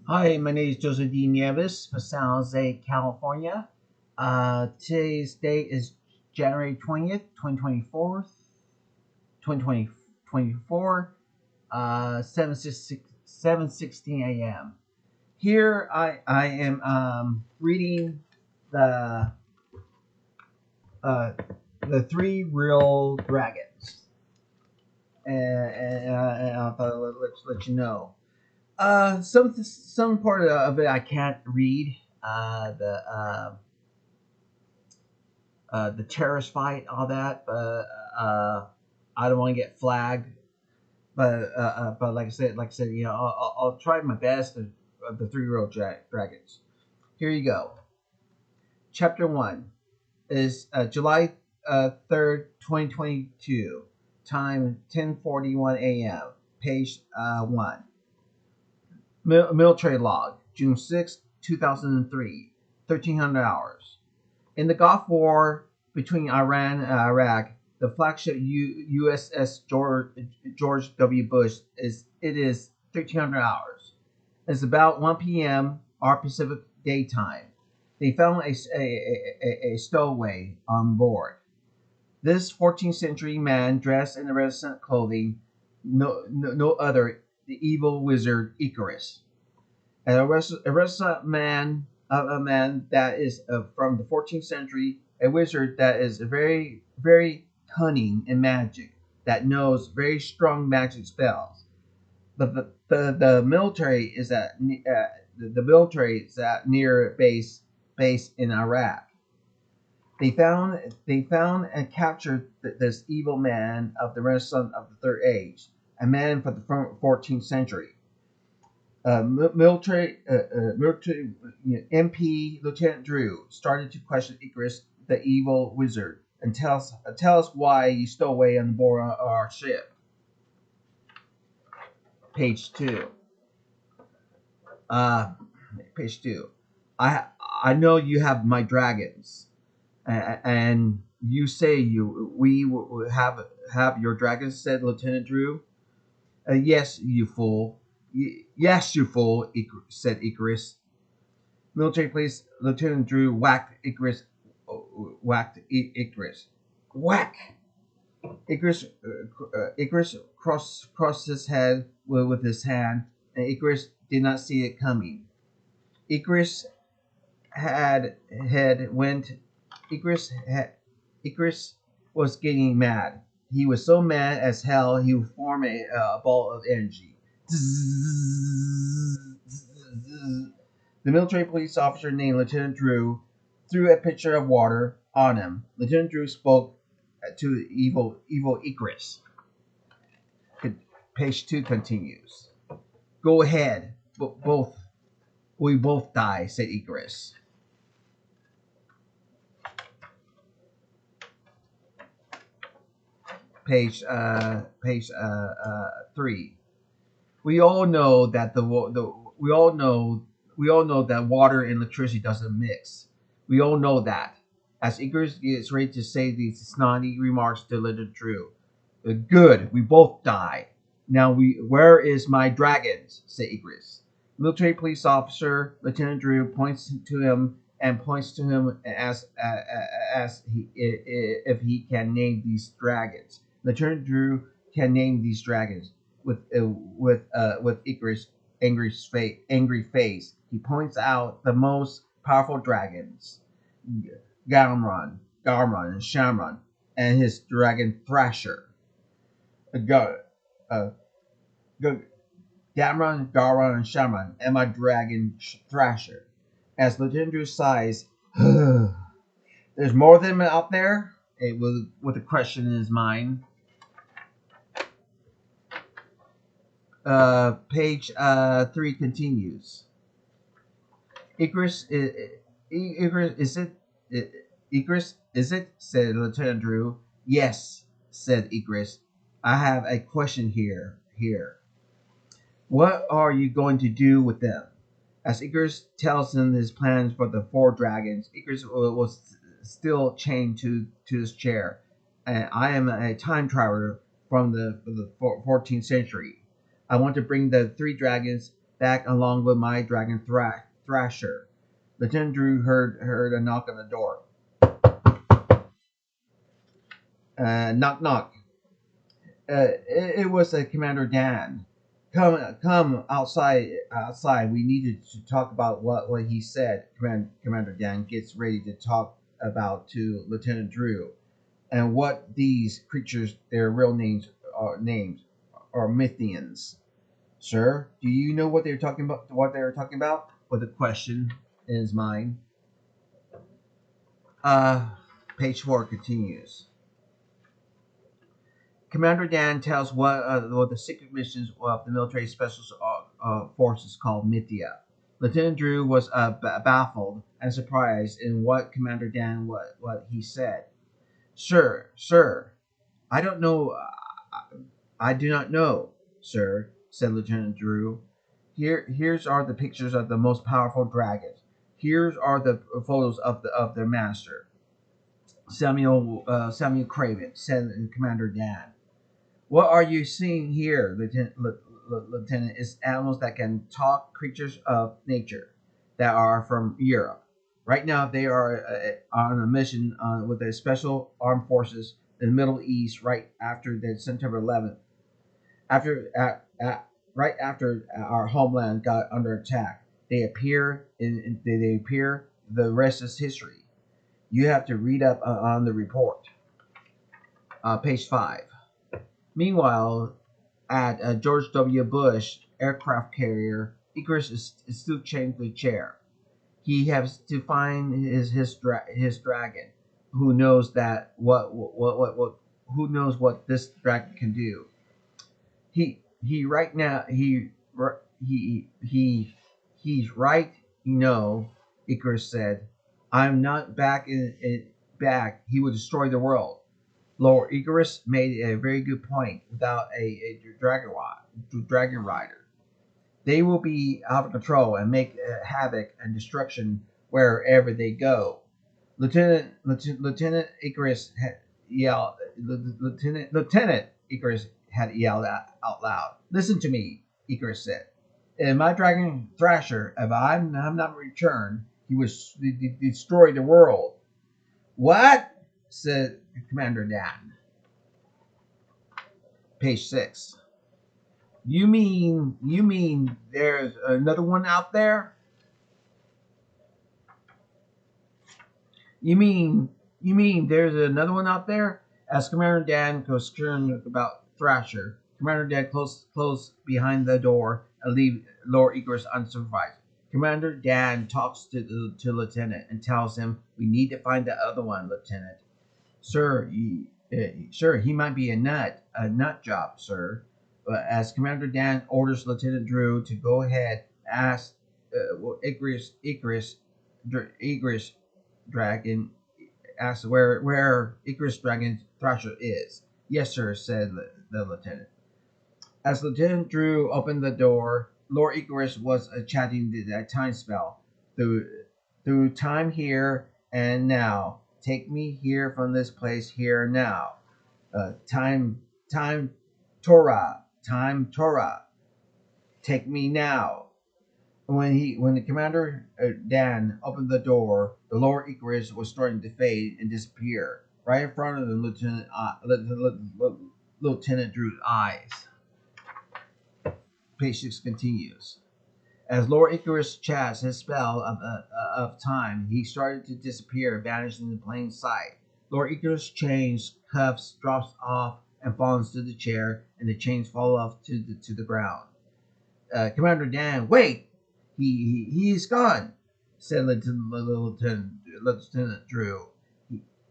Hi, my name is Joseph D. Nieves from San Jose, California. Today's date is January 20th, 2024, 2024, 7:16 a.m. Here I am reading the uh, the three real dragons, and I thought let you know. Some part of it I can't read. The terrorist fight, all that, but I don't want to get flagged. But like I said, I'll try my best. The three-year-old dragons. Here you go. Chapter one is July 3rd, 2022. Time 10:41 a.m. Page one. Military log, June 6, 2003, 1300 hours. In the Gulf War between Iran and Iraq, the flagship USS George W. Bush is 1300 hours. It's about 1 p.m. our Pacific daytime. They found a stowaway on board. This 14th century man dressed in the Renaissance clothing, no other, the evil wizard Icarus. A Renaissance man, a man that is from the 14th century, a wizard that is very cunning in magic, that knows very strong magic spells. The military is the military is at near base in Iraq. They found and captured this evil man of the Renaissance of the Third Age, a man from the 14th century. Military MP Lieutenant Drew started to question Icarus, the evil wizard, and tell us why you stowed away on board our ship. Page two. Uh, Page two. I I know you have my dragons, and you say we have your dragons," said Lieutenant Drew. Yes, you fool. Yes, you fool," said Icarus. Military police Lieutenant Drew whacked Icarus. Whack! Icarus crossed his head with his hand, and Icarus did not see it coming. Icarus had head went. Icarus had, Icarus was getting mad. He was so mad as hell he would form a ball of energy. The military police officer named Lieutenant Drew threw a pitcher of water on him. Lieutenant Drew spoke to evil Icarus. Page two continues. "Go ahead, both we both die," said Icarus. Page three. We all know that we all know that water and electricity doesn't mix. We all know that. As Icarus gets ready to say these snotty remarks to Lieutenant Drew, "Good, we both die. Now where is my dragons?" said Icarus. Military police officer Lieutenant Drew points to him and asks if he can name these dragons. Lieutenant Drew can name these dragons with Icarus' angry face. He points out the most powerful dragons, Garmron, and Shamron, and his dragon Thrasher. Go, uh, go, Gamron, Garron, and Shamron, and my dragon Thrasher. As Lieutenant Drew sighs, "There's more of them out there?" With a question in his mind. Page three continues. Icarus, Icarus, is it? Icarus, is it? Said Lieutenant Drew. "Yes," said Icarus. "I have a question here. What are you going to do with them?" As Icarus tells him his plans for the four dragons, Icarus was still chained to his chair. And "I am a time traveler from the 14th century. I want to bring the three dragons back along with my dragon Thrasher. Lieutenant Drew heard a knock on the door. Knock, knock. It was Commander Dan. Come outside. Outside. We needed to talk about what he said. Commander Dan gets ready to talk about to Lieutenant Drew, and what these creatures, their real names are Mythians. Sir, do you know what they're talking about? What they're talking about? With a question in his mind. Uh, Page 4 continues. Commander Dan tells what the secret missions of the military special forces called Mythia. Lieutenant Drew was baffled and surprised in what Commander Dan what he said. Sir, I don't know. I do not know, sir, said Lieutenant Drew. Here's are the pictures of the most powerful dragons. Here's are the photos of their master, Samuel Craven, said Commander Dan. What are you seeing here, Lieutenant? Is animals that can talk, creatures of nature that are from Europe. Right now, they are on a mission with the Special Armed Forces in the Middle East right after the September 11th. Right after our homeland got under attack, they appear. They appear. The rest is history. You have to read up on the report. Page 5. Meanwhile, at George W. Bush aircraft carrier, Icarus is still chained to the chair. He has to find his dragon. Who knows that who knows what this dragon can do? He right now he's right. Icarus said. I'm not back back. He will destroy the world. Lord Icarus made a very good point. Without a dragon rider, they will be out of control and make havoc and destruction wherever they go. Lieutenant Icarus had yelled. Lieutenant Icarus had yelled out loud. Listen to me, Icarus said. If my dragon Thrasher, if I'm not returned, he would destroy the world. What? Said Commander Dan. Page 6. You mean there's another one out there? You mean there's another one out there? As Commander Dan goes concerned about Thrasher, Commander Dan close behind the door and leave Lord Icarus unsupervised. Commander Dan talks to Lieutenant and tells him, "We need to find the other one, Lieutenant." Sir, he might be a nut job, sir. But as Commander Dan orders Lieutenant Drew to go ahead, ask Icarus Dragon, asks where Icarus Dragon Thrasher is. Yes, sir, said the lieutenant. As Lieutenant Drew opened the door, Lord Icarus was chatting that time spell through time here and now. Take me here from this place here and now. Time Torah. Take me now. When the commander Dan opened the door, the Lord Icarus was starting to fade and disappear right in front of the Lieutenant Drew's eyes. Page 6 continues. As Lord Icarus chats his spell of time, he started to disappear, vanishing in plain sight. Lord Icarus' chains, cuffs, drops off and falls to the chair, and the chains fall off to the ground. Commander Dan, wait! He's gone, said Lieutenant Drew.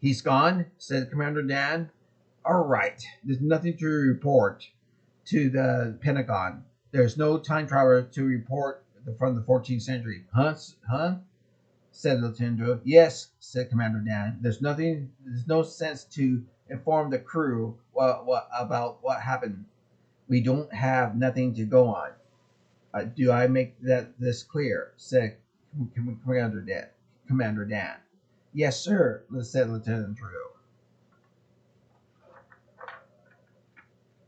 He's gone, said Commander Dan. All right, there's nothing to report to the Pentagon. There's no time traveler to report from the 14th century. Huh? Said Lieutenant Drew. Yes, said Commander Dan. There's no sense to inform the crew about what happened. We don't have nothing to go on. Do I make this clear? Said Commander Dan. Yes, sir, said Lieutenant Drew.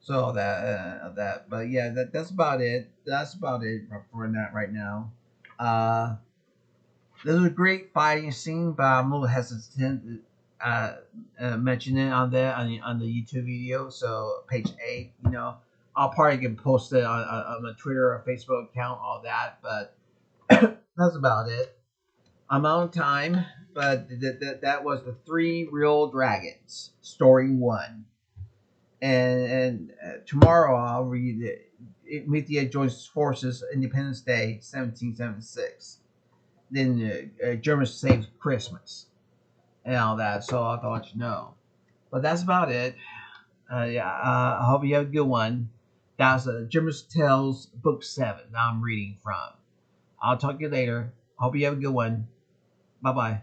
So but yeah, that's about it. That's about it for that right now. Uh, there's a great fighting scene, but I'm a little hesitant uh, mention it on the YouTube video. So page 8, I'll probably get posted on my Twitter or Facebook account, all that. But that's about it. I'm on time, but that was the Three Real Dragons, story 1. And tomorrow I'll read Mithia joins forces Independence Day 1776. Then Germans saved Christmas and all that. So I thought let you know. But that's about it. Yeah, I hope you have a good one. That's German's Tales Book 7 that I'm reading from. I'll talk to you later. Hope you have a good one. Bye bye.